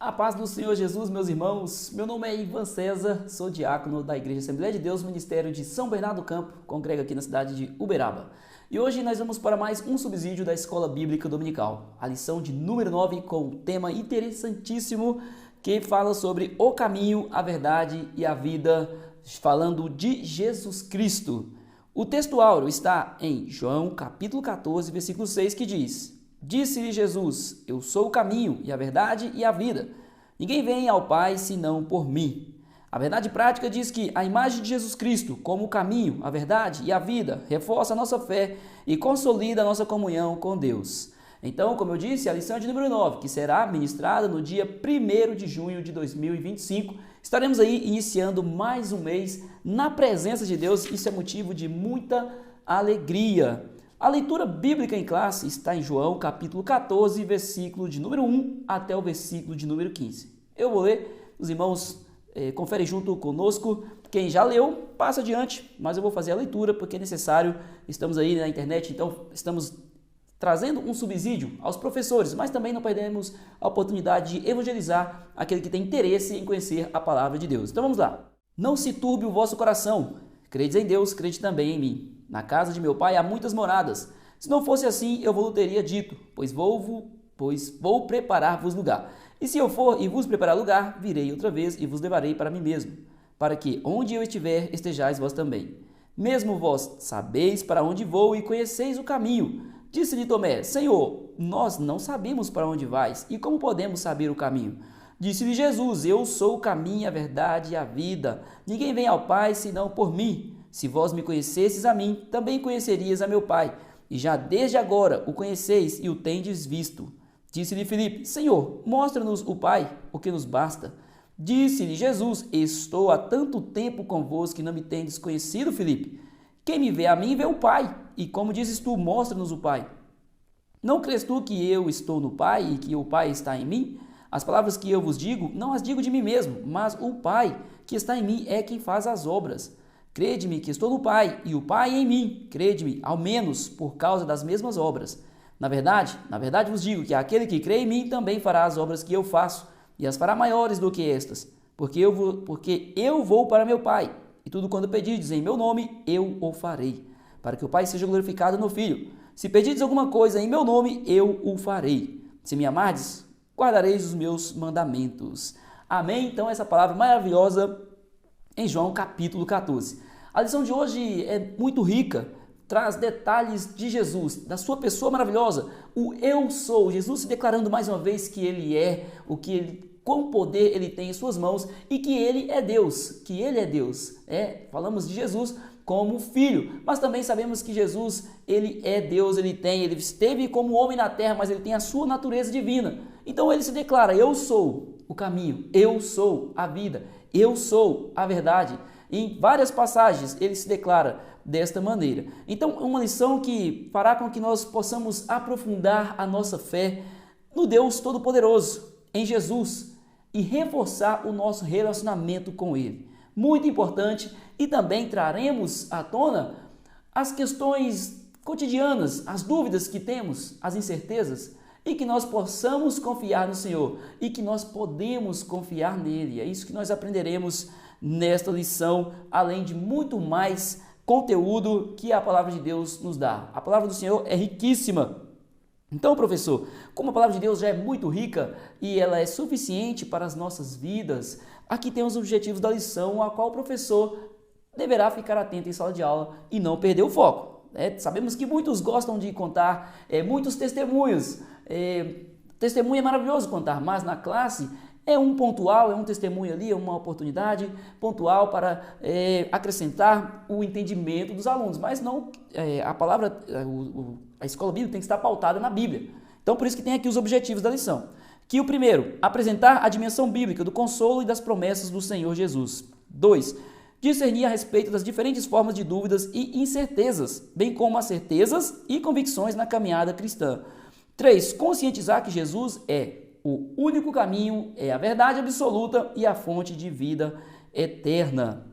A paz do Senhor Jesus, meus irmãos. Meu nome é Ivan César, sou diácono da Igreja Assembleia de Deus, Ministério de São Bernardo do Campo, congrego aqui na cidade de Uberaba. E hoje nós vamos para mais um subsídio da Escola Bíblica Dominical, a lição de número 9, com um tema interessantíssimo que fala sobre o caminho, a verdade e a vida, falando de Jesus Cristo. O texto áureo está em João capítulo 14, versículo 6, que diz: Disse-lhe Jesus, eu sou o caminho e a verdade e a vida. Ninguém vem ao Pai senão por mim. A verdade prática diz que a imagem de Jesus Cristo como o caminho, a verdade e a vida reforça a nossa fé e consolida a nossa comunhão com Deus. Então, como eu disse, a lição é de número 9, que será ministrada no dia 1º de junho de 2025. Estaremos aí iniciando mais um mês na presença de Deus. Isso é motivo de muita alegria. A leitura bíblica em classe está em João capítulo 14, versículo de número 1 até o versículo de número 15. Eu vou ler, os irmãos conferem junto conosco. Quem já leu, passa adiante, mas eu vou fazer a leitura porque é necessário. Estamos aí na internet, então estamos trazendo um subsídio aos professores, mas também não perdemos a oportunidade de evangelizar aquele que tem interesse em conhecer a palavra de Deus. Então vamos lá. Não se turbe o vosso coração. Credes em Deus, crede também em mim. Na casa de meu pai há muitas moradas. Se não fosse assim, eu vos teria dito, pois vou preparar-vos lugar. E se eu for e vos preparar lugar, virei outra vez e vos levarei para mim mesmo, para que onde eu estiver, estejais vós também. Mesmo vós sabeis para onde vou e conheceis o caminho. Disse-lhe Tomé, Senhor, nós não sabemos para onde vais, e como podemos saber o caminho? Disse-lhe Jesus, eu sou o caminho, a verdade e a vida. Ninguém vem ao Pai senão por mim. Se vós me conhecesses a mim, também conhecerias a meu Pai. E já desde agora o conheceis e o tendes visto. Disse-lhe Filipe, Senhor, mostra-nos o Pai, o que nos basta. Disse-lhe Jesus, estou há tanto tempo convosco que não me tendes conhecido, Filipe. Quem me vê a mim, vê o Pai. E como dizes tu, mostra-nos o Pai. Não crês tu que eu estou no Pai e que o Pai está em mim? As palavras que eu vos digo, não as digo de mim mesmo, mas o Pai que está em mim é quem faz as obras. Crede-me que estou no Pai, e o Pai em mim. Crede-me, ao menos, por causa das mesmas obras. Na verdade vos digo que aquele que crê em mim também fará as obras que eu faço, e as fará maiores do que estas, porque eu vou para meu Pai, e tudo quanto pedirdes em meu nome, eu o farei, para que o Pai seja glorificado no Filho. Se pedirdes alguma coisa em meu nome, eu o farei. Se me amardes, guardareis os meus mandamentos. Amém? Então essa palavra maravilhosa em João capítulo 14. A lição de hoje é muito rica, traz detalhes de Jesus, da sua pessoa maravilhosa, o eu sou, Jesus se declarando mais uma vez que ele é, quão poder ele tem em suas mãos e que ele é Deus, falamos de Jesus como filho, mas também sabemos que Jesus, ele é Deus, ele esteve como homem na terra, mas ele tem a sua natureza divina. Então ele se declara, eu sou o caminho, eu sou a vida, eu sou a verdade. Em várias passagens ele se declara desta maneira. Então é uma lição que fará com que nós possamos aprofundar a nossa fé no Deus Todo-Poderoso, em Jesus, e reforçar o nosso relacionamento com Ele. Muito importante, e também traremos à tona as questões cotidianas, as dúvidas que temos, as incertezas, e que nós possamos confiar no Senhor e que nós podemos confiar nele. É isso que nós aprenderemos nesta lição, além de muito mais conteúdo que a palavra de Deus nos dá. A palavra do Senhor é riquíssima. Então, professor, como a palavra de Deus já é muito rica e ela é suficiente para as nossas vidas, aqui temos os objetivos da lição, a qual o professor deverá ficar atento em sala de aula e não perder o foco. Sabemos que muitos gostam de contar muitos testemunhos. Testemunho é maravilhoso contar, mas na classe é um pontual, é um testemunho ali, é uma oportunidade pontual para acrescentar o entendimento dos alunos. Mas não, a palavra, a escola bíblica tem que estar pautada na Bíblia. Então por isso que tem aqui os objetivos da lição. Que o primeiro, apresentar a dimensão bíblica do consolo e das promessas do Senhor Jesus. 2, discernir a respeito das diferentes formas de dúvidas e incertezas, bem como as certezas e convicções na caminhada cristã. 3, conscientizar que Jesus é o único caminho, é a verdade absoluta e a fonte de vida eterna.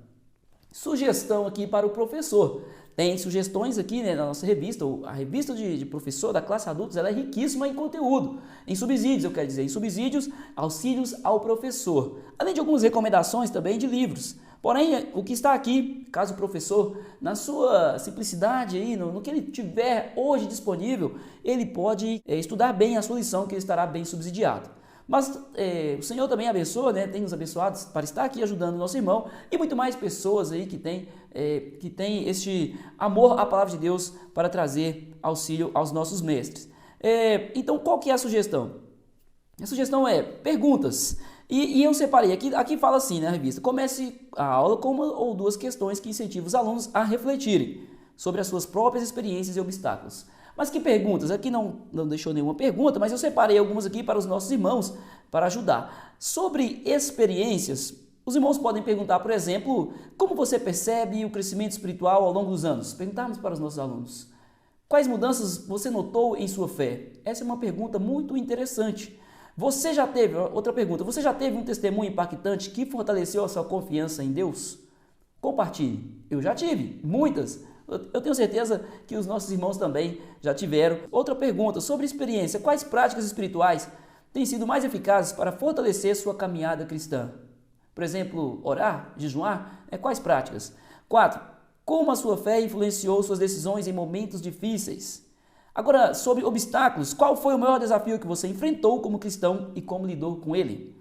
Sugestão aqui para o professor. Tem sugestões aqui, né, na nossa revista, a revista de professor da classe adultos, ela é riquíssima em conteúdo, em subsídios, eu quero dizer, em subsídios, auxílios ao professor, além de algumas recomendações também de livros. Porém, o que está aqui, caso o professor, na sua simplicidade, aí, no que ele tiver hoje disponível, ele pode estudar bem a sua lição, que ele estará bem subsidiado. Mas o Senhor também abençoa, né? Tem nos abençoado para estar aqui ajudando o nosso irmão e muito mais pessoas aí que tem este amor à palavra de Deus para trazer auxílio aos nossos mestres. Então, qual que é a sugestão? A sugestão é perguntas. E eu separei, aqui fala assim na revista, comece a aula com uma ou duas questões que incentivam os alunos a refletirem sobre as suas próprias experiências e obstáculos. Mas que perguntas? Aqui não deixou nenhuma pergunta, mas eu separei algumas aqui para os nossos irmãos, para ajudar. Sobre experiências, os irmãos podem perguntar, por exemplo, como você percebe o crescimento espiritual ao longo dos anos? Perguntarmos para os nossos alunos. Quais mudanças você notou em sua fé? Essa é uma pergunta muito interessante. Outra pergunta, você já teve um testemunho impactante que fortaleceu a sua confiança em Deus? Compartilhe. Eu já tive, muitas. Eu tenho certeza que os nossos irmãos também já tiveram. Outra pergunta, sobre experiência, quais práticas espirituais têm sido mais eficazes para fortalecer sua caminhada cristã? Por exemplo, orar, jejuar, quais práticas? 4. Como a sua fé influenciou suas decisões em momentos difíceis? Agora, sobre obstáculos, qual foi o maior desafio que você enfrentou como cristão e como lidou com ele?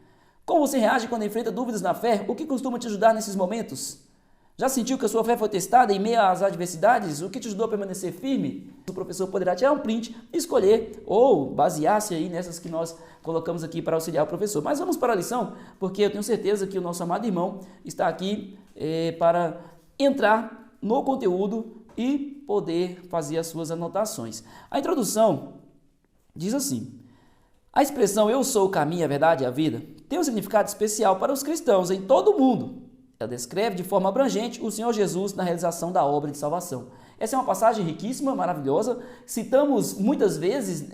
Como você reage quando enfrenta dúvidas na fé? O que costuma te ajudar nesses momentos? Já sentiu que a sua fé foi testada em meio às adversidades? O que te ajudou a permanecer firme? O professor poderá tirar um print e escolher ou basear-se aí nessas que nós colocamos aqui para auxiliar o professor. Mas vamos para a lição, porque eu tenho certeza que o nosso amado irmão está aqui para entrar no conteúdo e poder fazer as suas anotações. A introdução diz assim: a expressão "eu sou o caminho, a verdade e a vida" tem um significado especial para os cristãos em todo o mundo. Ela descreve de forma abrangente o Senhor Jesus na realização da obra de salvação. Essa é uma passagem riquíssima, maravilhosa, citamos muitas vezes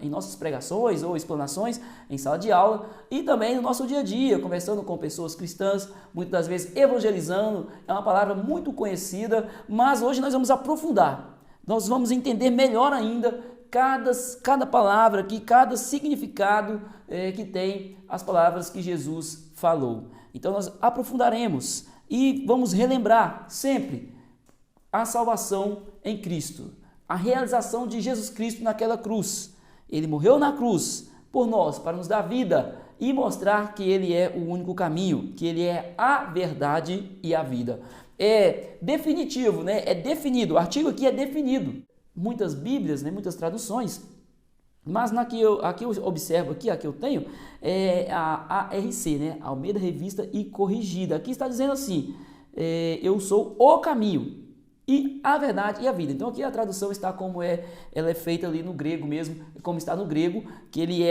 em nossas pregações ou explanações em sala de aula e também no nosso dia a dia, conversando com pessoas cristãs, muitas das vezes evangelizando. É uma palavra muito conhecida, mas hoje nós vamos aprofundar, nós vamos entender melhor ainda cada palavra aqui, cada significado que tem as palavras que Jesus falou. Então nós aprofundaremos e vamos relembrar sempre a salvação em Cristo, a realização de Jesus Cristo naquela cruz. Ele morreu na cruz por nós, para nos dar vida e mostrar que Ele é o único caminho, que Ele é a verdade e a vida. É definitivo, né? É definido, o artigo aqui é definido. Muitas bíblias, né? Muitas traduções, mas a que eu observo aqui, a que eu tenho, é a ARC, né? Almeida Revista e Corrigida. Aqui está dizendo assim, eu sou o caminho e a verdade e a vida. Então aqui a tradução está como ela é feita ali no grego mesmo, como está no grego, que ele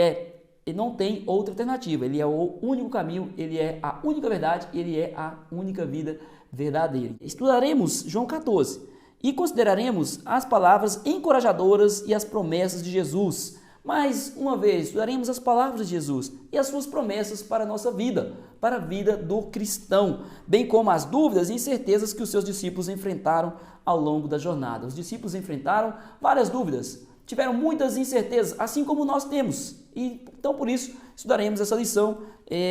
não tem outra alternativa, ele é o único caminho, ele é a única verdade, ele é a única vida verdadeira. Estudaremos João 14 e consideraremos as palavras encorajadoras e as promessas de Jesus. Mais uma vez, estudaremos as palavras de Jesus e as suas promessas para a nossa vida, para a vida do cristão, bem como as dúvidas e incertezas que os seus discípulos enfrentaram ao longo da jornada. Os discípulos enfrentaram várias dúvidas, tiveram muitas incertezas, assim como nós temos. E então, por isso, estudaremos essa lição.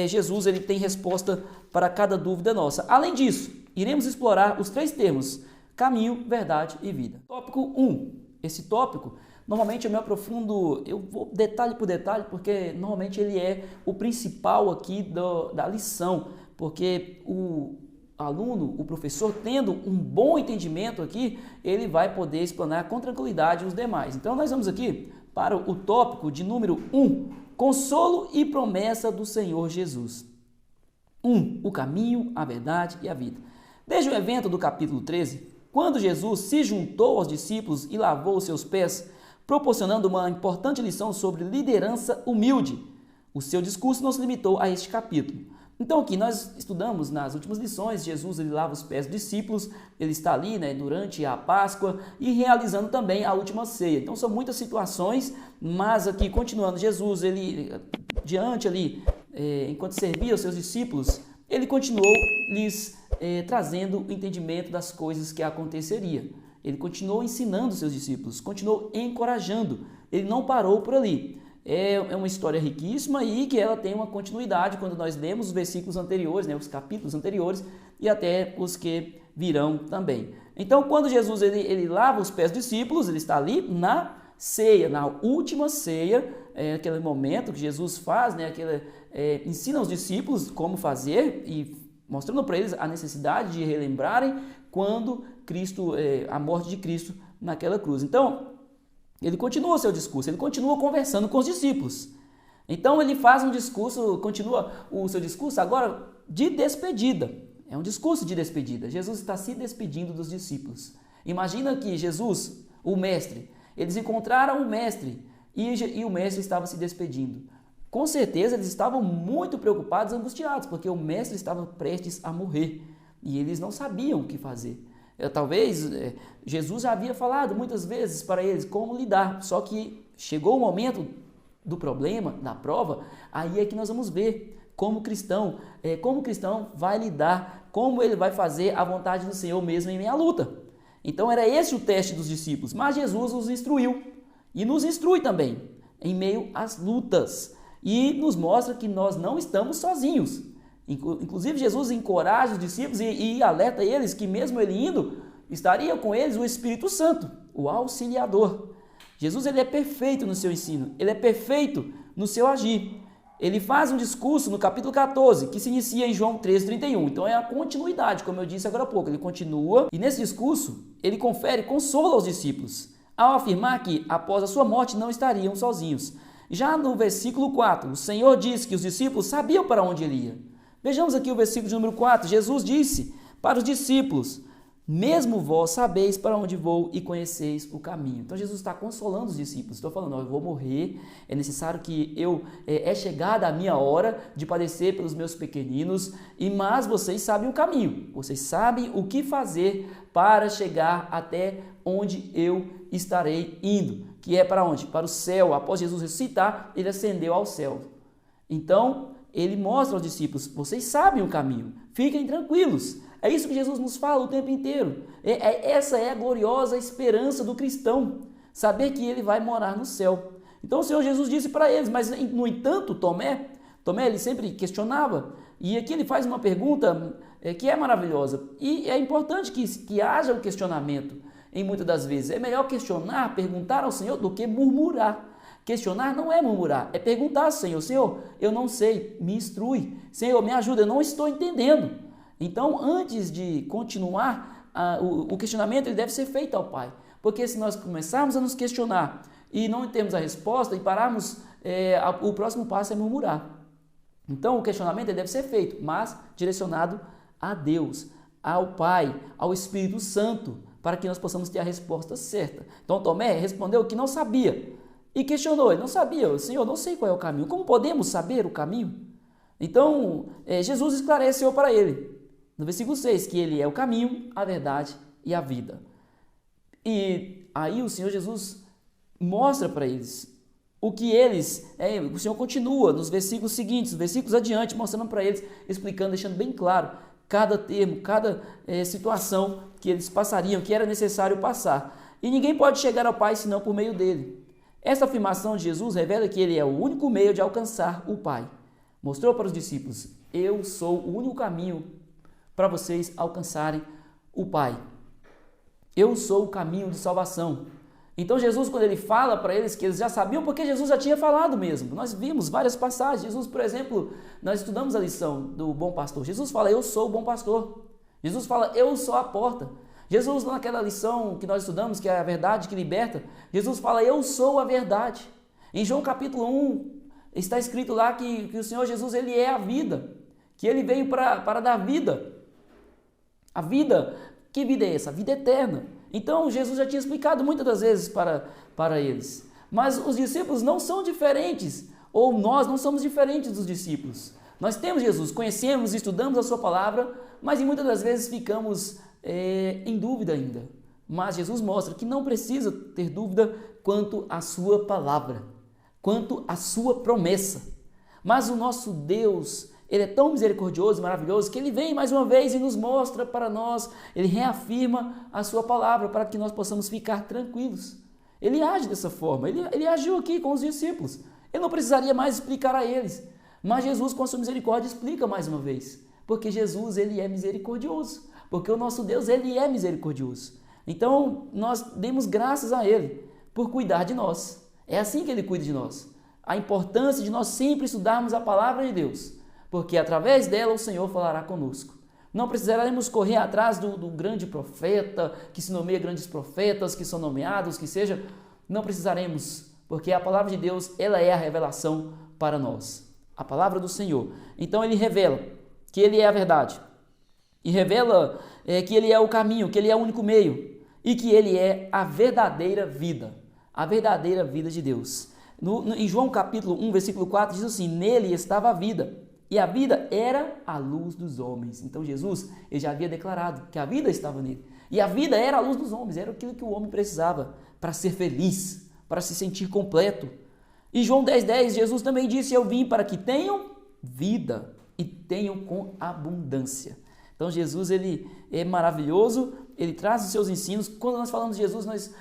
Jesus ele tem resposta para cada dúvida nossa. Além disso, iremos explorar os 3 termos: caminho, verdade e vida. Tópico 1. Esse tópico, normalmente eu me aprofundo, eu vou detalhe por detalhe, porque normalmente ele é o principal aqui da lição, porque o aluno, o professor, tendo um bom entendimento aqui, ele vai poder explanar com tranquilidade os demais. Então nós vamos aqui para o tópico de número 1, consolo e promessa do Senhor Jesus. 1. O caminho, a verdade e a vida. Desde o evento do capítulo 13, quando Jesus se juntou aos discípulos e lavou os seus pés, proporcionando uma importante lição sobre liderança humilde, o seu discurso não se limitou a este capítulo. Então aqui nós estudamos nas últimas lições, Jesus ele lava os pés dos discípulos, ele está ali, né, durante a Páscoa e realizando também a última ceia. Então são muitas situações, mas aqui continuando, Jesus ele diante ali, enquanto servia os seus discípulos, ele continuou lhes trazendo o entendimento das coisas que aconteceria. ele continuou ensinando seus discípulos, continuou encorajando, ele não parou por ali. É uma história riquíssima e que ela tem uma continuidade quando nós lemos os versículos anteriores, né, os capítulos anteriores e até os que virão também. Então, quando Jesus ele lava os pés dos discípulos, ele está ali na ceia, na última ceia, aquele momento que Jesus faz, né, ensina aos discípulos como fazer e mostrando para eles a necessidade de relembrarem quando Cristo, a morte de Cristo naquela cruz. Então, ele continua o seu discurso, ele continua conversando com os discípulos. Então ele faz um discurso, continua o seu discurso agora de despedida. É um discurso de despedida. Jesus está se despedindo dos discípulos. Imagina que Jesus, o mestre, eles encontraram o mestre e o mestre estava se despedindo. Com certeza eles estavam muito preocupados, angustiados, porque o mestre estava prestes a morrer e eles não sabiam o que fazer. Talvez Jesus já havia falado muitas vezes para eles como lidar, só que chegou o momento do problema, da prova, aí é que nós vamos ver como o cristão vai lidar, como ele vai fazer a vontade do Senhor mesmo em meio à luta. Então era esse o teste dos discípulos, mas Jesus os instruiu e nos instrui também em meio às lutas e nos mostra que nós não estamos sozinhos. Inclusive, Jesus encoraja os discípulos e alerta eles que mesmo ele indo, estaria com eles o Espírito Santo, o auxiliador. Jesus ele é perfeito no seu ensino, ele é perfeito no seu agir. Ele faz um discurso no capítulo 14, que se inicia em João 13:31. Então é a continuidade, como eu disse agora há pouco. Ele continua e nesse discurso ele confere consolo aos discípulos, ao afirmar que após a sua morte não estariam sozinhos. Já no versículo 4, o Senhor diz que os discípulos sabiam para onde ele ia. Vejamos aqui o versículo de número 4. Jesus disse para os discípulos: mesmo vós sabeis para onde vou e conheceis o caminho. Então Jesus está consolando os discípulos. Estou falando, eu vou morrer, é necessário que é chegada a minha hora de padecer pelos meus pequeninos, mas vocês sabem o caminho, vocês sabem o que fazer para chegar até onde eu estarei indo, que é para onde? Para o céu. Após Jesus ressuscitar, ele ascendeu ao céu. Então, ele mostra aos discípulos, vocês sabem o caminho, fiquem tranquilos. É isso que Jesus nos fala o tempo inteiro. Essa é a gloriosa esperança do cristão, saber que ele vai morar no céu. Então o Senhor Jesus disse para eles, mas no entanto Tomé ele sempre questionava, e aqui ele faz uma pergunta que é maravilhosa, e é importante que haja o questionamento, em muitas das vezes. É melhor questionar, perguntar ao Senhor, do que murmurar. Questionar não é murmurar, é perguntar ao Senhor: Senhor, eu não sei, me instrui. Senhor, me ajuda, eu não estou entendendo. Então, antes de continuar, o questionamento ele deve ser feito ao Pai. Porque se nós começarmos a nos questionar e não temos a resposta e pararmos, o próximo passo é murmurar. Então, o questionamento ele deve ser feito, mas direcionado a Deus, ao Pai, ao Espírito Santo, para que nós possamos ter a resposta certa. Então, Tomé respondeu que não sabia. E questionou, ele não sabia: Senhor, não sei qual é o caminho. Como podemos saber o caminho? Então, Jesus esclareceu para ele, no versículo 6, que ele é o caminho, a verdade e a vida. E aí o Senhor Jesus mostra para eles o que eles... o Senhor continua nos versículos seguintes, versículos adiante, mostrando para eles, explicando, deixando bem claro cada termo, cada situação que eles passariam, que era necessário passar. E ninguém pode chegar ao Pai senão por meio dele. Essa afirmação de Jesus revela que ele é o único meio de alcançar o Pai. Mostrou para os discípulos: eu sou o único caminho para vocês alcançarem o Pai. Eu sou o caminho de salvação. Então Jesus, quando ele fala para eles que eles já sabiam, porque Jesus já tinha falado mesmo. Nós vimos várias passagens. Jesus, por exemplo, nós estudamos a lição do bom pastor. Jesus fala: eu sou o bom pastor. Jesus fala: eu sou a porta. Jesus, naquela lição que nós estudamos, que é a verdade que liberta, Jesus fala: eu sou a verdade. Em João capítulo 1, está escrito lá que o Senhor Jesus ele é a vida, que ele veio para dar vida. A vida, que vida é essa? A vida eterna. Então Jesus já tinha explicado muitas das vezes para eles. Mas os discípulos não são diferentes, ou nós não somos diferentes dos discípulos. Nós temos Jesus, conhecemos, estudamos a sua palavra, mas muitas das vezes ficamos em dúvida ainda. Mas Jesus mostra que não precisa ter dúvida quanto à sua palavra, quanto à sua promessa. Mas o nosso Deus Ele é tão misericordioso e maravilhoso que ele vem mais uma vez e nos mostra para nós, ele reafirma a sua palavra para que nós possamos ficar tranquilos. Ele age dessa forma, ele agiu aqui com os discípulos. Ele não precisaria mais explicar a eles, mas Jesus com a sua misericórdia explica mais uma vez, porque Jesus ele é misericordioso, porque o nosso Deus ele é misericordioso. Então nós demos graças a ele por cuidar de nós. É assim que ele cuida de nós. A importância de nós sempre estudarmos a palavra de Deus, porque através dela o Senhor falará conosco. Não precisaremos correr atrás do grande profeta, que se nomeia grandes profetas, que são nomeados, que seja. Não precisaremos, porque a palavra de Deus, ela é a revelação para nós. A palavra do Senhor. Então ele revela que ele é a verdade. E revela que ele é o caminho, que ele é o único meio. E que ele é a verdadeira vida. A verdadeira vida de Deus. Em João capítulo 1, versículo 4, diz assim: nele estava a vida. E a vida era a luz dos homens. Então Jesus ele já havia declarado que a vida estava nele. E a vida era a luz dos homens, era aquilo que o homem precisava para ser feliz, para se sentir completo. E João 10,10, Jesus também disse: eu vim para que tenham vida e tenham com abundância. Então Jesus ele é maravilhoso, ele traz os seus ensinos. Quando nós falamos de Jesus,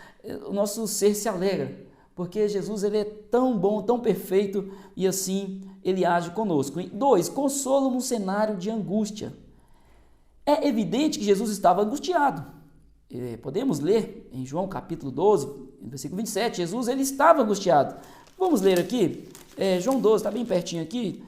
o nosso ser se alegra. Porque Jesus ele é tão bom, tão perfeito e assim ele age conosco. 2. Consolo num cenário de angústia. É evidente que Jesus estava angustiado. Podemos ler em João capítulo 12, versículo 27, Jesus ele estava angustiado. Vamos ler aqui, João 12, está bem pertinho aqui.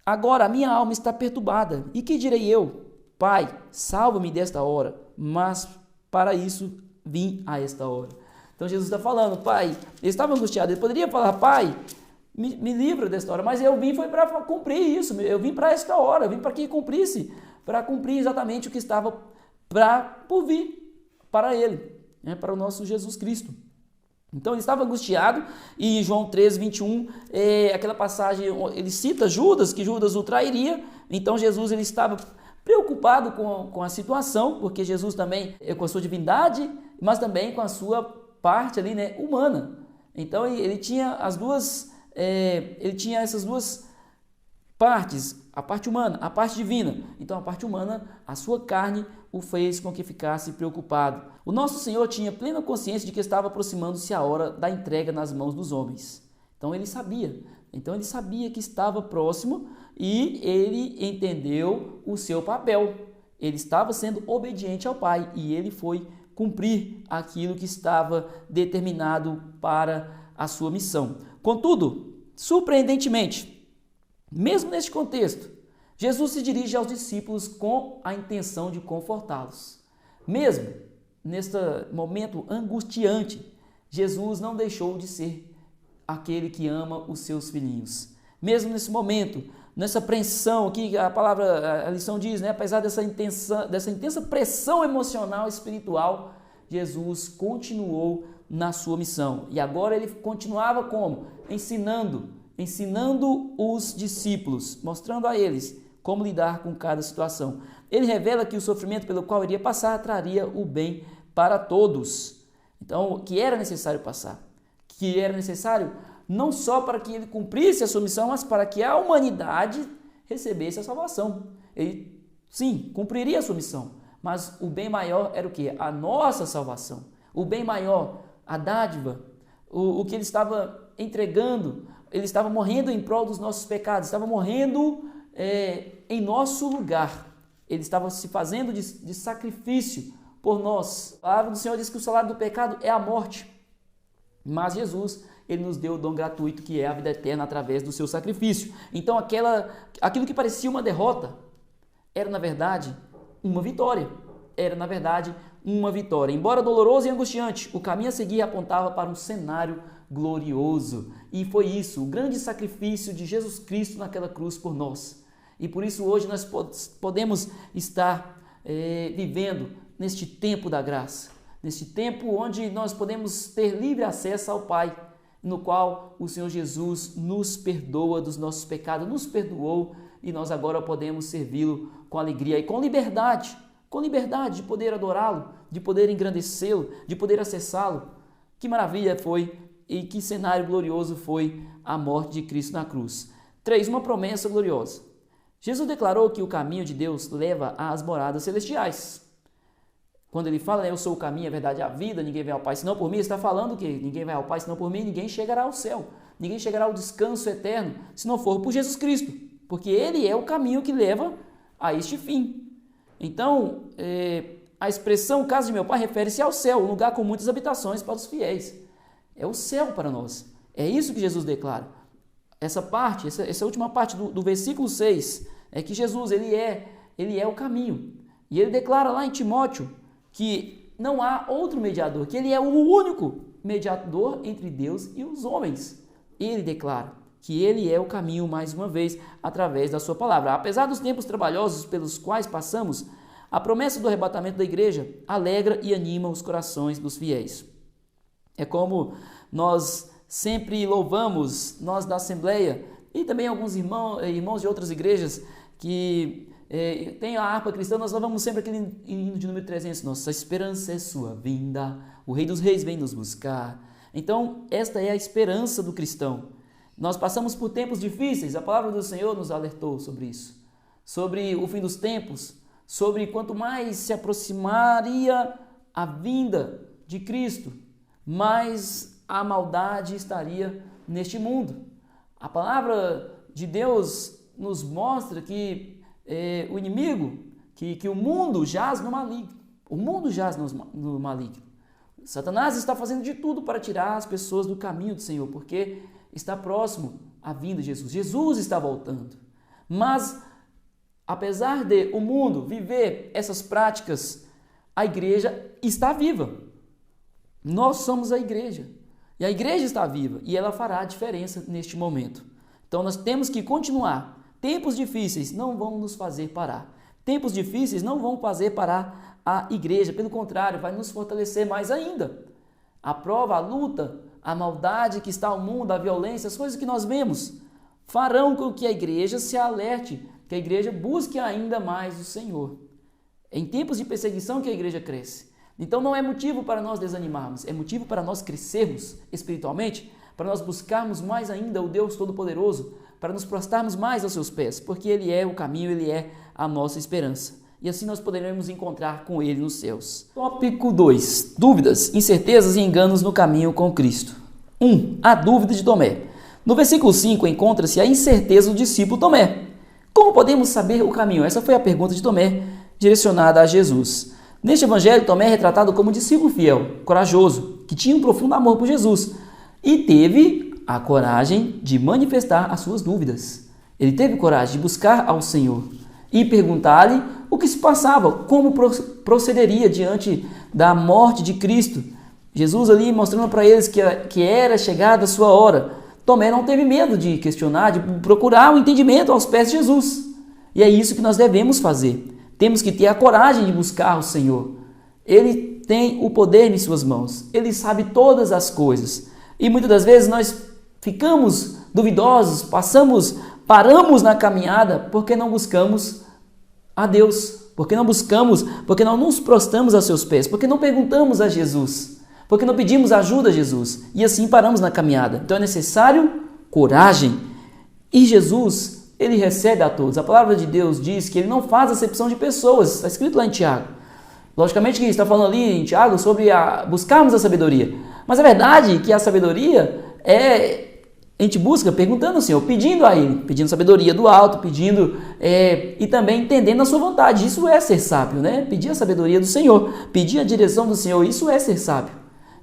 Agora a minha alma está perturbada, e que direi eu? Pai, salva-me desta hora, mas para isso vim a esta hora. Então Jesus está falando, Pai, ele estava angustiado, ele poderia falar, Pai, me livra desta hora, mas eu vim foi para cumprir isso, eu vim para esta hora, eu vim para que cumprisse, para cumprir exatamente o que estava por vir para ele, para o nosso Jesus Cristo. Então ele estava angustiado, e em João 13, 21, aquela passagem, ele cita Judas, que Judas o trairia. Então Jesus ele estava preocupado com a situação, porque Jesus também, com a sua divindade, mas também com a sua parte ali, né, humana. Então ele tinha essas duas partes, a parte humana, a parte divina. Então a parte humana, a sua carne, o fez com que ficasse preocupado. O nosso Senhor tinha plena consciência de que estava aproximando-se a hora da entrega nas mãos dos homens. Então ele sabia que estava próximo e ele entendeu o seu papel. Ele estava sendo obediente ao Pai e ele foi cumprir aquilo que estava determinado para a sua missão. Contudo, surpreendentemente, mesmo neste contexto, Jesus se dirige aos discípulos com a intenção de confortá-los. Mesmo neste momento angustiante, Jesus não deixou de ser aquele que ama os seus filhinhos. Mesmo nesse momento, nessa pressão que a lição diz, né? Apesar dessa intensa pressão emocional e espiritual, Jesus continuou na sua missão. E agora ele continuava como? Ensinando os discípulos, mostrando a eles como lidar com cada situação. Ele revela que o sofrimento pelo qual iria passar traria o bem para todos. Então, que era necessário passar, que era necessário não só para que ele cumprisse a sua missão, mas para que a humanidade recebesse a salvação. Ele, sim, cumpriria a sua missão, mas o bem maior era o quê? A nossa salvação. O bem maior, a dádiva, o que ele estava entregando, ele estava morrendo em prol dos nossos pecados, estava morrendo em nosso lugar. Ele estava se fazendo de sacrifício por nós. A palavra do Senhor diz que o salário do pecado é a morte, mas Jesus ele nos deu o dom gratuito que é a vida eterna através do seu sacrifício. Então aquilo que parecia uma derrota era na verdade uma vitória. Era na verdade uma vitória. Embora doloroso e angustiante, o caminho a seguir apontava para um cenário glorioso. E foi isso, o grande sacrifício de Jesus Cristo naquela cruz por nós. E por isso hoje nós podemos estar vivendo neste tempo da graça, neste tempo onde nós podemos ter livre acesso ao Pai, no qual o Senhor Jesus nos perdoa dos nossos pecados, nos perdoou e nós agora podemos servi-lo com alegria e com liberdade de poder adorá-lo, de poder engrandecê-lo, de poder acessá-lo. Que maravilha foi e que cenário glorioso foi a morte de Cristo na cruz. 3. Uma promessa gloriosa. Jesus declarou que o caminho de Deus leva às moradas celestiais. Quando ele fala, eu sou o caminho, a verdade e a vida, ninguém vai ao Pai senão por mim, ele está falando que ninguém vai ao Pai senão por mim, ninguém chegará ao céu, ninguém chegará ao descanso eterno, se não for por Jesus Cristo, porque ele é o caminho que leva a este fim. Então, a expressão casa de meu Pai refere-se ao céu, um lugar com muitas habitações para os fiéis. É o céu para nós. É isso que Jesus declara. Essa última parte do versículo 6, é que Jesus, ele é o caminho. E ele declara lá em Timóteo que não há outro mediador, que ele é o único mediador entre Deus e os homens. Ele declara que ele é o caminho, mais uma vez, através da sua palavra. Apesar dos tempos trabalhosos pelos quais passamos, a promessa do arrebatamento da igreja alegra e anima os corações dos fiéis. É como nós sempre louvamos, nós da Assembleia, e também alguns irmãos de outras igrejas que têm a harpa cristã, nós louvamos sempre aquele hino de número 300, nossa esperança é sua vinda, o Rei dos Reis vem nos buscar. Então, esta é a esperança do cristão. Nós passamos por tempos difíceis, a palavra do Senhor nos alertou sobre isso, sobre o fim dos tempos, sobre quanto mais se aproximaria a vinda de Cristo, mais a maldade estaria neste mundo. A palavra de Deus nos mostra que o inimigo, que o mundo jaz no maligno. O mundo jaz no maligno. Satanás está fazendo de tudo para tirar as pessoas do caminho do Senhor, porque está próximo a vinda de Jesus. Jesus está voltando. Mas, apesar de o mundo viver essas práticas, a igreja está viva. Nós somos a igreja. E a igreja está viva e ela fará a diferença neste momento. Então nós temos que continuar. Tempos difíceis não vão nos fazer parar. Tempos difíceis não vão fazer parar a igreja. Pelo contrário, vai nos fortalecer mais ainda. A prova, a luta, a maldade que está no mundo, a violência, as coisas que nós vemos, farão com que a igreja se alerte, que a igreja busque ainda mais o Senhor. É em tempos de perseguição que a igreja cresce. Então não é motivo para nós desanimarmos, é motivo para nós crescermos espiritualmente, para nós buscarmos mais ainda o Deus Todo-Poderoso, para nos prostrarmos mais aos seus pés, porque Ele é o caminho, Ele é a nossa esperança. E assim nós poderemos encontrar com Ele nos céus. Tópico 2. Dúvidas, incertezas e enganos no caminho com Cristo. 1. A dúvida de Tomé. No versículo 5 encontra-se a incerteza do discípulo Tomé. Como podemos saber o caminho? Essa foi a pergunta de Tomé, direcionada a Jesus. Neste evangelho, Tomé é retratado como um discípulo fiel, corajoso, que tinha um profundo amor por Jesus e teve a coragem de manifestar as suas dúvidas. Ele teve coragem de buscar ao Senhor e perguntar-lhe o que se passava, como procederia diante da morte de Cristo. Jesus ali mostrando para eles que era chegada a sua hora. Tomé não teve medo de questionar, de procurar o entendimento aos pés de Jesus. E é isso que nós devemos fazer. Temos que ter a coragem de buscar o Senhor. Ele tem o poder em suas mãos. Ele sabe todas as coisas. E muitas das vezes nós ficamos duvidosos, paramos na caminhada porque não buscamos a Deus. Porque não nos prostramos a seus pés, porque não perguntamos a Jesus, porque não pedimos ajuda a Jesus. E assim paramos na caminhada. Então é necessário coragem. E Jesus, Ele recebe a todos. A palavra de Deus diz que Ele não faz acepção de pessoas. Está escrito lá em Tiago. Logicamente que está falando ali em Tiago sobre buscarmos a sabedoria. Mas a verdade é que a sabedoria a gente busca perguntando ao Senhor, pedindo a Ele, pedindo sabedoria do alto, e também entendendo a sua vontade. Isso é ser sábio, né? Pedir a sabedoria do Senhor, pedir a direção do Senhor, isso é ser sábio.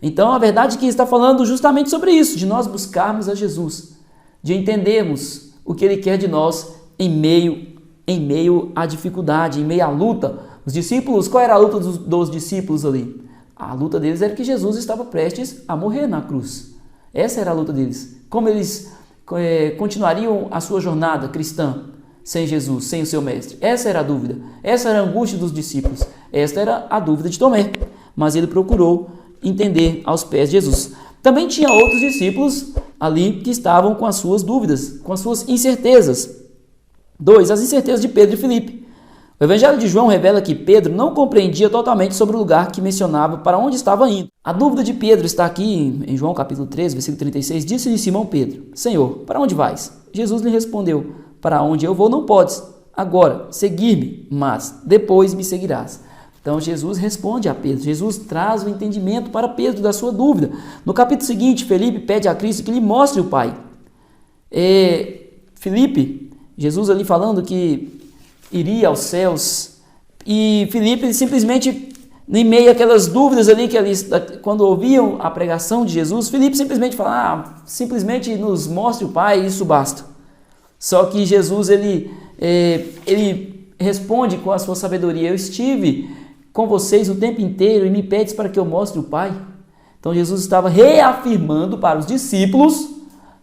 Então a verdade é que está falando justamente sobre isso, de nós buscarmos a Jesus, de entendermos o que Ele quer de nós em meio à dificuldade, em meio à luta. Os discípulos, qual era a luta dos discípulos ali? A luta deles era que Jesus estava prestes a morrer na cruz. Essa era a luta deles. Como eles continuariam a sua jornada cristã sem Jesus, sem o seu mestre? Essa era a dúvida. Essa era a angústia dos discípulos. Esta era a dúvida de Tomé. Mas ele procurou entender aos pés de Jesus. Também tinha outros discípulos ali que estavam com as suas dúvidas, com as suas incertezas. 2. As incertezas de Pedro e Filipe. O Evangelho de João revela que Pedro não compreendia totalmente sobre o lugar que mencionava para onde estava indo. A dúvida de Pedro está aqui em João capítulo 3, versículo 36. Disse-lhe Simão Pedro: Senhor, para onde vais? Jesus lhe respondeu: Para onde eu vou não podes agora seguir-me, mas depois me seguirás. Então Jesus responde a Pedro, Jesus traz o entendimento para Pedro da sua dúvida. No capítulo seguinte, Felipe pede a Cristo que lhe mostre o Pai. Felipe, Jesus ali falando que iria aos céus, e Felipe simplesmente, em meio àquelas dúvidas ali, quando ouviam a pregação de Jesus, Felipe simplesmente fala, simplesmente nos mostre o Pai, isso basta. Só que Jesus, ele responde com a sua sabedoria, eu estive com vocês o tempo inteiro e me pedes para que eu mostre o Pai. Então Jesus estava reafirmando para os discípulos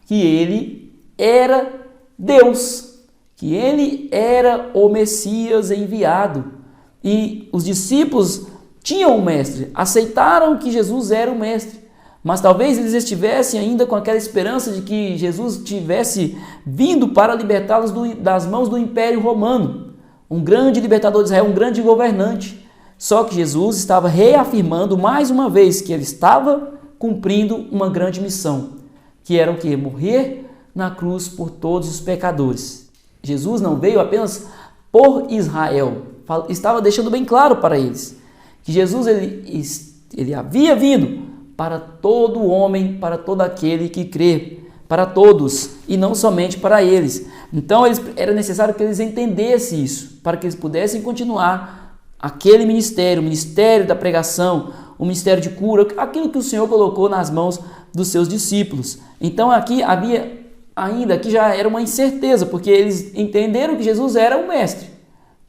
que ele era Deus, que ele era o Messias enviado. E os discípulos tinham um mestre, aceitaram que Jesus era o mestre, mas talvez eles estivessem ainda com aquela esperança de que Jesus tivesse vindo para libertá-los das mãos do Império Romano, um grande libertador de Israel, um grande governante. Só que Jesus estava reafirmando mais uma vez que ele estava cumprindo uma grande missão, que era o quê? Morrer na cruz por todos os pecadores. Jesus não veio apenas por Israel, estava deixando bem claro para eles que Jesus ele havia vindo para todo homem, para todo aquele que crê, para todos e não somente para eles. Então era necessário que eles entendessem isso, para que eles pudessem continuar aquele ministério, o ministério da pregação, o ministério de cura, aquilo que o Senhor colocou nas mãos dos seus discípulos. Então aqui já era uma incerteza, porque eles entenderam que Jesus era o mestre.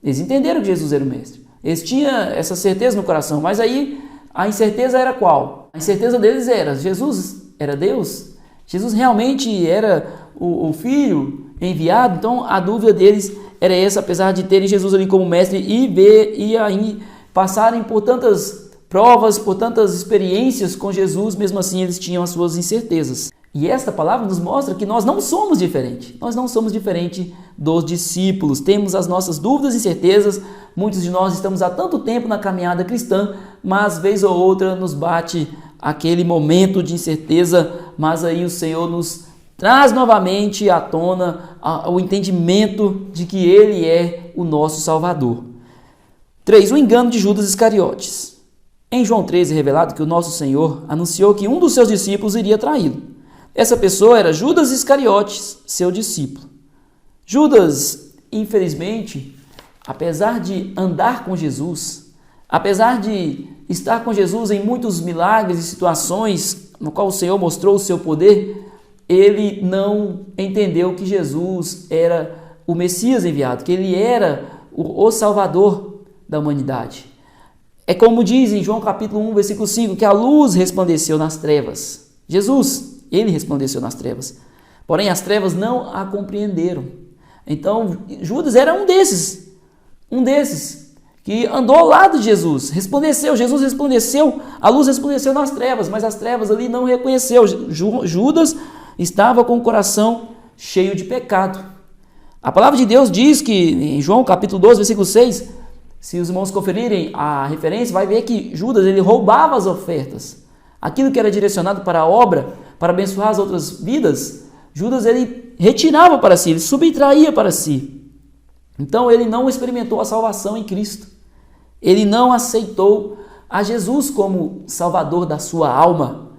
Eles entenderam que Jesus era o mestre. Eles tinham essa certeza no coração, mas aí a incerteza era qual? A incerteza deles era, Jesus era Deus? Jesus realmente era o Filho enviado? Então a dúvida deles era essa, apesar de terem Jesus ali como mestre e aí passarem por tantas provas, por tantas experiências com Jesus, mesmo assim eles tinham as suas incertezas. E esta palavra nos mostra que nós não somos diferentes. Nós não somos diferentes dos discípulos. Temos as nossas dúvidas e incertezas. Muitos de nós estamos há tanto tempo na caminhada cristã, mas vez ou outra nos bate aquele momento de incerteza, mas aí o Senhor nos traz novamente à tona o entendimento de que Ele é o nosso Salvador. 3. O engano de Judas Iscariotes. Em João 13 é revelado que o nosso Senhor anunciou que um dos seus discípulos iria traí-lo. Essa pessoa era Judas Iscariotes, seu discípulo. Judas, infelizmente, apesar de andar com Jesus, apesar de estar com Jesus em muitos milagres e situações no qual o Senhor mostrou o seu poder, ele não entendeu que Jesus era o Messias enviado, que ele era o Salvador da humanidade. É como diz em João capítulo 1, versículo 5, que a luz resplandeceu nas trevas. Jesus, ele resplandeceu nas trevas. Porém, as trevas não a compreenderam. Então, Judas era um desses que andou ao lado de Jesus, resplandeceu, Jesus resplandeceu, a luz resplandeceu nas trevas, mas as trevas ali não reconheceu. Judas estava com o coração cheio de pecado. A palavra de Deus diz que em João capítulo 12, versículo 6, se os irmãos conferirem a referência, vai ver que Judas ele roubava as ofertas. Aquilo que era direcionado para a obra, para abençoar as outras vidas, Judas ele retirava para si, ele subtraía para si. Então ele não experimentou a salvação em Cristo. Ele não aceitou a Jesus como Salvador da sua alma.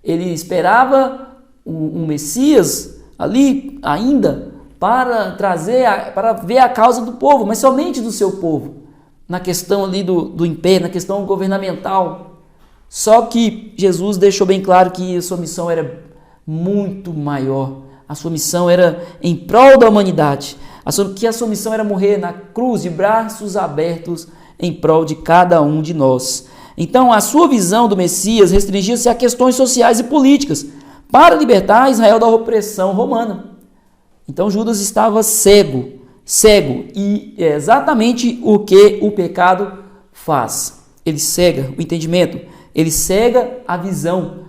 Ele esperava um Messias ali ainda para para ver a causa do povo, mas somente do seu povo, na questão ali do império, na questão governamental. Só que Jesus deixou bem claro que a sua missão era muito maior. A sua missão era em prol da humanidade. Que a sua missão era morrer na cruz de braços abertos em prol de cada um de nós. Então a sua visão do Messias restringia-se a questões sociais e políticas para libertar Israel da opressão romana. Então Judas estava cego, e é exatamente o que o pecado faz. Ele cega o entendimento, ele cega a visão.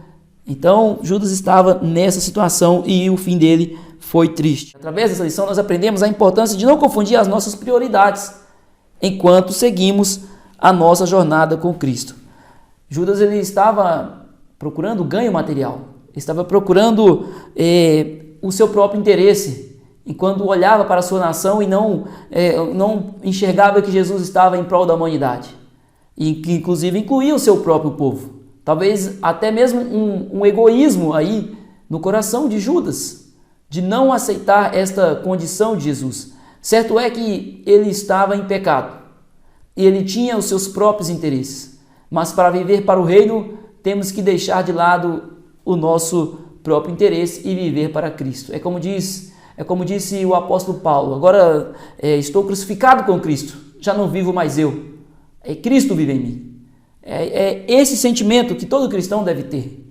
Então Judas estava nessa situação e o fim dele foi triste. Através dessa lição nós aprendemos a importância de não confundir as nossas prioridades enquanto seguimos a nossa jornada com Cristo. Judas ele estava procurando ganho material, ele estava procurando o seu próprio interesse enquanto olhava para a sua nação e não enxergava que Jesus estava em prol da humanidade, e que inclusive incluía o seu próprio povo. Talvez até mesmo um egoísmo aí no coração de Judas, de não aceitar esta condição de Jesus. Certo é que ele estava em pecado e ele tinha os seus próprios interesses, mas para viver para o reino temos que deixar de lado o nosso próprio interesse e viver para Cristo. É como disse o apóstolo Paulo: agora estou crucificado com Cristo, já não vivo mais eu, Cristo vive em mim. É esse sentimento que todo cristão deve ter.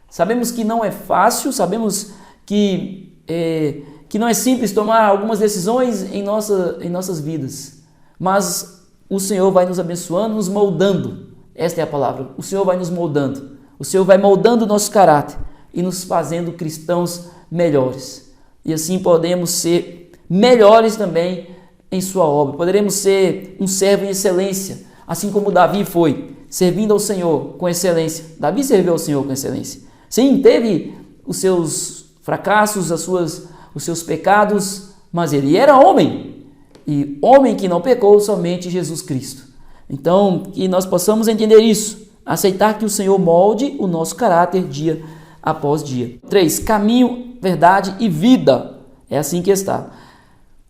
Sabemos que não é fácil, sabemos que não é simples tomar algumas decisões em nossas vidas, mas o Senhor vai nos abençoando, nos moldando. Esta é a palavra. O Senhor vai nos moldando. O Senhor vai moldando o nosso caráter e nos fazendo cristãos melhores. E assim podemos ser melhores também em sua obra. Poderemos ser um servo em excelência, assim como Davi foi, servindo ao Senhor com excelência. Davi serviu ao Senhor com excelência. Sim, teve os seus fracassos, os seus pecados, mas ele era homem. E homem que não pecou, somente Jesus Cristo. Então, que nós possamos entender isso, aceitar que o Senhor molde o nosso caráter dia após dia. 3. Caminho, verdade e vida. É assim que está.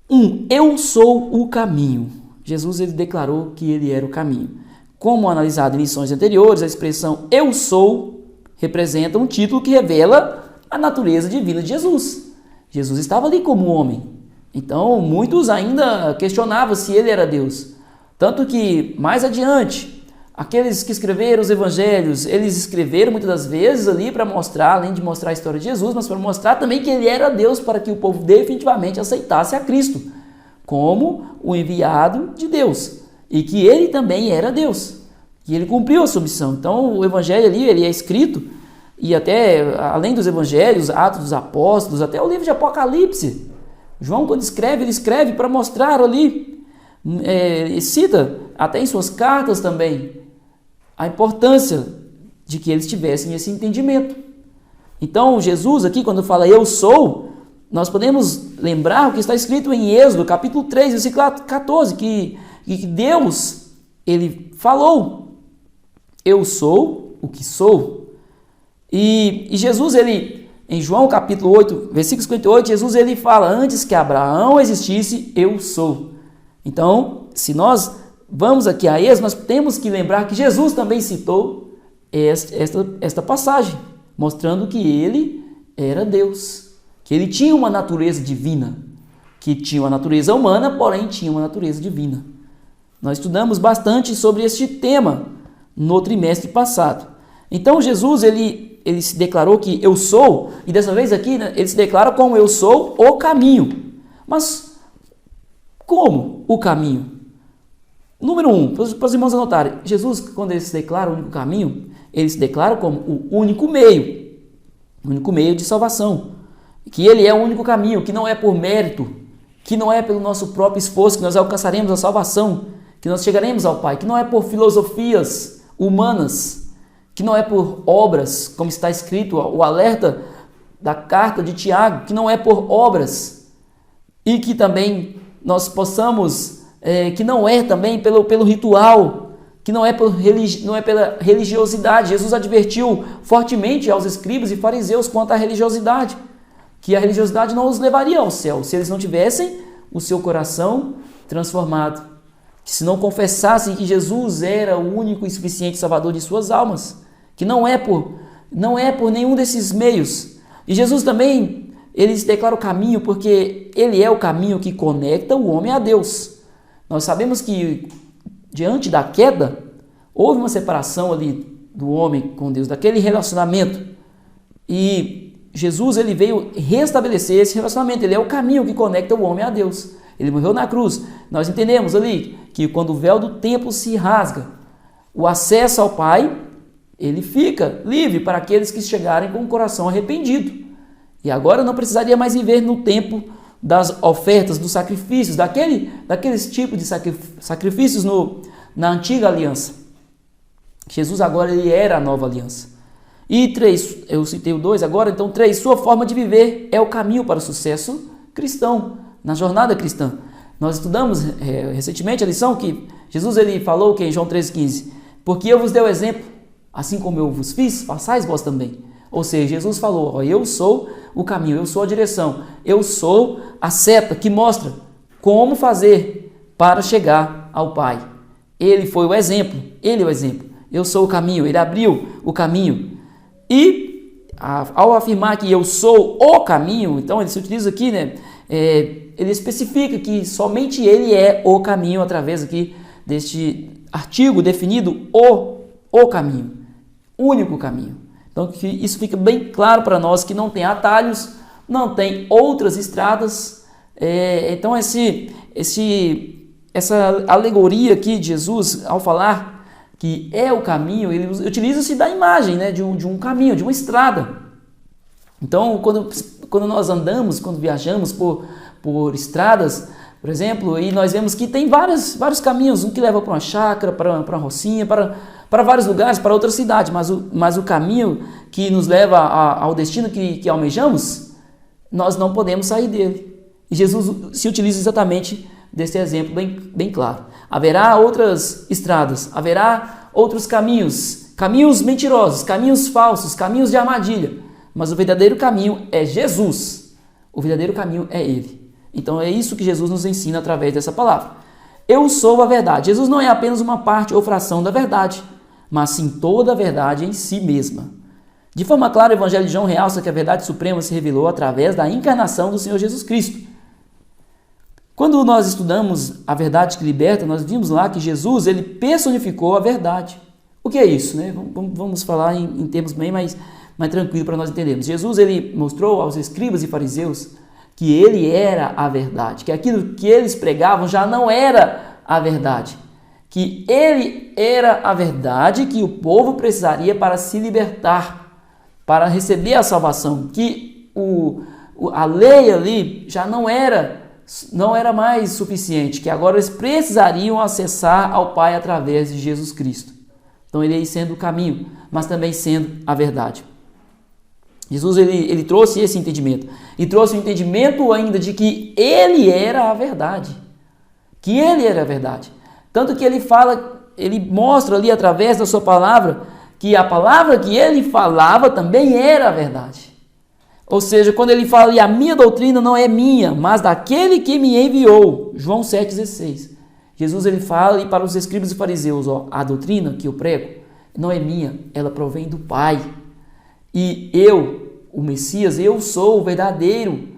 1. Eu sou o caminho. Jesus ele declarou que ele era o caminho. Como analisado em lições anteriores, a expressão eu sou representa um título que revela a natureza divina de Jesus. Jesus estava ali como homem. Então, muitos ainda questionavam se ele era Deus. Tanto que, mais adiante, aqueles que escreveram os evangelhos, eles escreveram muitas das vezes ali para mostrar, além de mostrar a história de Jesus, mas para mostrar também que ele era Deus, para que o povo definitivamente aceitasse a Cristo como o enviado de Deus. E que ele também era Deus. E ele cumpriu a sua missão. Então, o evangelho ali, ele é escrito, e até, além dos evangelhos, Atos dos Apóstolos, até o livro de Apocalipse. João, quando escreve, ele escreve para mostrar ali, cita até em suas cartas também, a importância de que eles tivessem esse entendimento. Então, Jesus aqui, quando fala eu sou, nós podemos lembrar o que está escrito em Êxodo, capítulo 3, versículo 14, que Deus, ele falou, eu sou o que sou. E Jesus, ele... Em João capítulo 8, versículo 58, Jesus ele fala, antes que Abraão existisse, eu sou. Então, se nós vamos aqui a Êxodo, nós temos que lembrar que Jesus também citou esta passagem, mostrando que ele era Deus, que ele tinha uma natureza divina, que tinha uma natureza humana, porém tinha uma natureza divina. Nós estudamos bastante sobre este tema no trimestre passado. Então, Jesus, ele se declarou que eu sou, e dessa vez aqui, né, ele se declara como eu sou o caminho. Mas como o caminho? Número 1, para os irmãos anotarem, Jesus, quando ele se declara o único caminho, ele se declara como o único meio de salvação. Que ele é o único caminho, que não é por mérito, que não é pelo nosso próprio esforço que nós alcançaremos a salvação, que nós chegaremos ao Pai, que não é por filosofias humanas, que não é por obras, como está escrito, o alerta da carta de Tiago, que não é por obras, e que também nós possamos, que não é também pelo ritual, que não é pela religiosidade. Jesus advertiu fortemente aos escribas e fariseus quanto à religiosidade, que a religiosidade não os levaria ao céu, se eles não tivessem o seu coração transformado, que se não confessassem que Jesus era o único e suficiente Salvador de suas almas, que não é por nenhum desses meios. E Jesus também, ele se declara o caminho porque ele é o caminho que conecta o homem a Deus. Nós sabemos que diante da queda, houve uma separação ali do homem com Deus, daquele relacionamento. E Jesus, ele veio restabelecer esse relacionamento, ele é o caminho que conecta o homem a Deus. Ele morreu na cruz. Nós entendemos ali que quando o véu do templo se rasga, o acesso ao Pai, ele fica livre para aqueles que chegarem com o coração arrependido. E agora não precisaria mais viver no tempo das ofertas, dos sacrifícios, daqueles tipos de sacrifícios na antiga aliança. Jesus agora ele era a nova aliança. E 3, eu citei o 2 agora, então 3, sua forma de viver é o caminho para o sucesso cristão, na jornada cristã. Nós estudamos recentemente a lição que Jesus ele falou que em João 13,15, porque eu vos dei o exemplo, assim como eu vos fiz, façais vós também. Ou seja, Jesus falou, ó, eu sou o caminho, eu sou a direção, eu sou a seta que mostra como fazer para chegar ao Pai. Ele foi o exemplo, ele é o exemplo. Eu sou o caminho, ele abriu o caminho. E ao afirmar que eu sou o caminho, então ele se utiliza aqui, né? Ele especifica que somente ele é o caminho através aqui deste artigo definido o caminho, único caminho. Então que isso fica bem claro para nós que não tem atalhos, não tem outras estradas. Então essa alegoria aqui de Jesus, ao falar que é o caminho, ele utiliza-se da imagem, né, de um caminho, de uma estrada. Então, quando nós andamos, quando viajamos por estradas, por exemplo, e nós vemos que tem vários caminhos, um que leva para uma chácara, para uma rocinha, para vários lugares, para outra cidade, mas o caminho que nos leva ao destino que almejamos, nós não podemos sair dele. E Jesus se utiliza exatamente desse exemplo bem claro. Haverá outras estradas, haverá outros caminhos mentirosos, caminhos falsos, caminhos de armadilha, mas o verdadeiro caminho é Jesus, o verdadeiro caminho é Ele. Então é isso que Jesus nos ensina através dessa palavra. Eu sou a verdade. Jesus não é apenas uma parte ou fração da verdade, mas sim toda a verdade em si mesma. De forma clara, o Evangelho de João realça que a verdade suprema se revelou através da encarnação do Senhor Jesus Cristo. Quando nós estudamos a verdade que liberta, nós vimos lá que Jesus ele personificou a verdade. O que é isso, né? Vamos falar em termos bem mais tranquilo para nós entendermos. Jesus ele mostrou aos escribas e fariseus que ele era a verdade, que aquilo que eles pregavam já não era a verdade, que ele era a verdade que o povo precisaria para se libertar, para receber a salvação, que a lei ali já não era mais suficiente, que agora eles precisariam acessar ao Pai através de Jesus Cristo. Então ele sendo o caminho, mas também sendo a verdade. Jesus ele trouxe esse entendimento, e trouxe o entendimento ainda de que ele era a verdade, que ele era a verdade. Tanto que ele mostra ali através da sua palavra, que a palavra que ele falava também era a verdade. Ou seja, quando ele fala, e a minha doutrina não é minha, mas daquele que me enviou, João 7,16. Jesus ele fala, e para os escribas e fariseus, ó, a doutrina que eu prego não é minha, ela provém do Pai. E eu, o Messias, eu sou o verdadeiro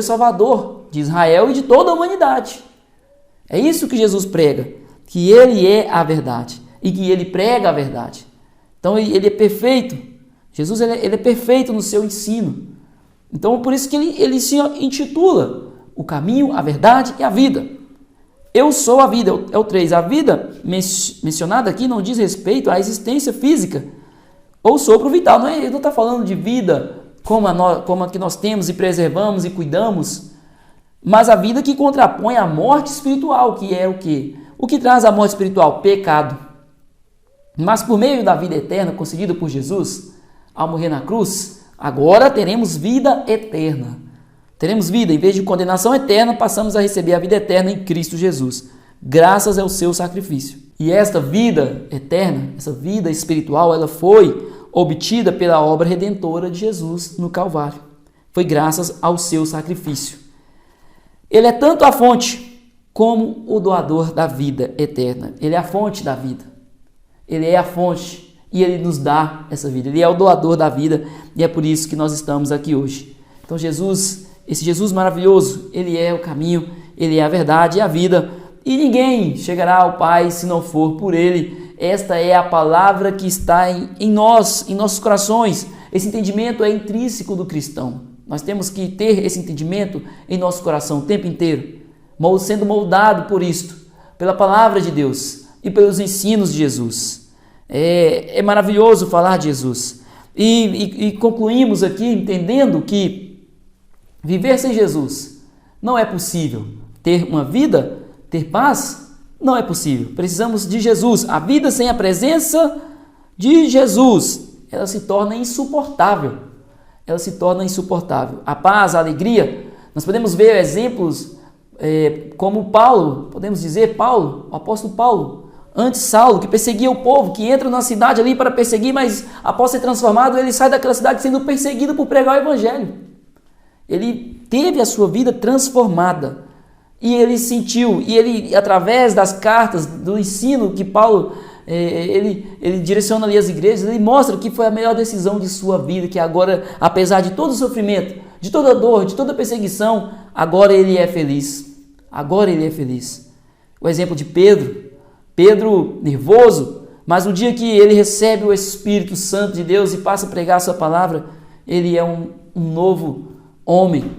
Salvador de Israel e de toda a humanidade. É isso que Jesus prega, que ele é a verdade e que ele prega a verdade. Então ele é perfeito. Jesus ele é perfeito no seu ensino. Então por isso que ele se intitula o caminho, a verdade e a vida. Eu sou a vida, é o 3. A vida mencionada aqui não diz respeito à existência física ou sopro vital. Ele não está falando de vida como a que nós temos e preservamos e cuidamos, mas a vida que contrapõe a morte espiritual, que é o quê? O que traz a morte espiritual? Pecado. Mas por meio da vida eterna concedida por Jesus, ao morrer na cruz, agora teremos vida eterna. Teremos vida, em vez de condenação eterna, passamos a receber a vida eterna em Cristo Jesus, graças ao seu sacrifício. E esta vida eterna, essa vida espiritual, ela foi obtida pela obra redentora de Jesus no Calvário. Foi graças ao seu sacrifício. Ele é tanto a fonte como o doador da vida eterna. Ele é a fonte da vida. Ele é a fonte e ele nos dá essa vida. Ele é o doador da vida e é por isso que nós estamos aqui hoje. Então Jesus, esse Jesus maravilhoso, ele é o caminho, ele é a verdade e a vida. E ninguém chegará ao Pai se não for por ele. Esta é a palavra que está em nós, em nossos corações. Esse entendimento é intrínseco do cristão. Nós temos que ter esse entendimento em nosso coração o tempo inteiro, sendo moldado por isto, pela palavra de Deus e pelos ensinos de Jesus. É maravilhoso falar de Jesus. E concluímos aqui entendendo que viver sem Jesus não é possível. Ter uma vida, ter paz, não é possível. Precisamos de Jesus. A vida sem a presença de Jesus, ela se torna insuportável. Ela se torna insuportável. A paz, a alegria Nós podemos ver exemplos como Paulo, podemos dizer Paulo, o apóstolo Paulo, antes Saulo, que perseguia o povo, que entra na cidade ali para perseguir, mas após ser transformado, ele sai daquela cidade sendo perseguido por pregar o evangelho. Ele teve a sua vida transformada e ele sentiu, e ele, através das cartas, do ensino que Paulo, ele direciona ali às igrejas, ele mostra que foi a melhor decisão de sua vida, que agora, apesar de todo o sofrimento, de toda a dor, de toda a perseguição, agora ele é feliz. Agora ele é feliz. O exemplo de Pedro nervoso, mas no dia que ele recebe o Espírito Santo de Deus e passa a pregar a sua palavra, ele é um novo homem.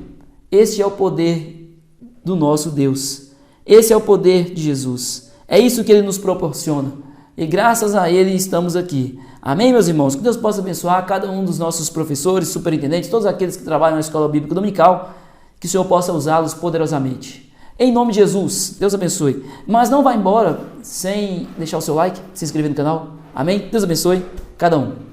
Este é o poder do nosso Deus. Esse é o poder de Jesus. É isso que ele nos proporciona. E graças a ele estamos aqui. Amém, meus irmãos? Que Deus possa abençoar cada um dos nossos professores, superintendentes, todos aqueles que trabalham na Escola Bíblica Dominical, que o Senhor possa usá-los poderosamente. Em nome de Jesus, Deus abençoe. Mas não vá embora sem deixar o seu like, se inscrever no canal. Amém? Deus abençoe cada um.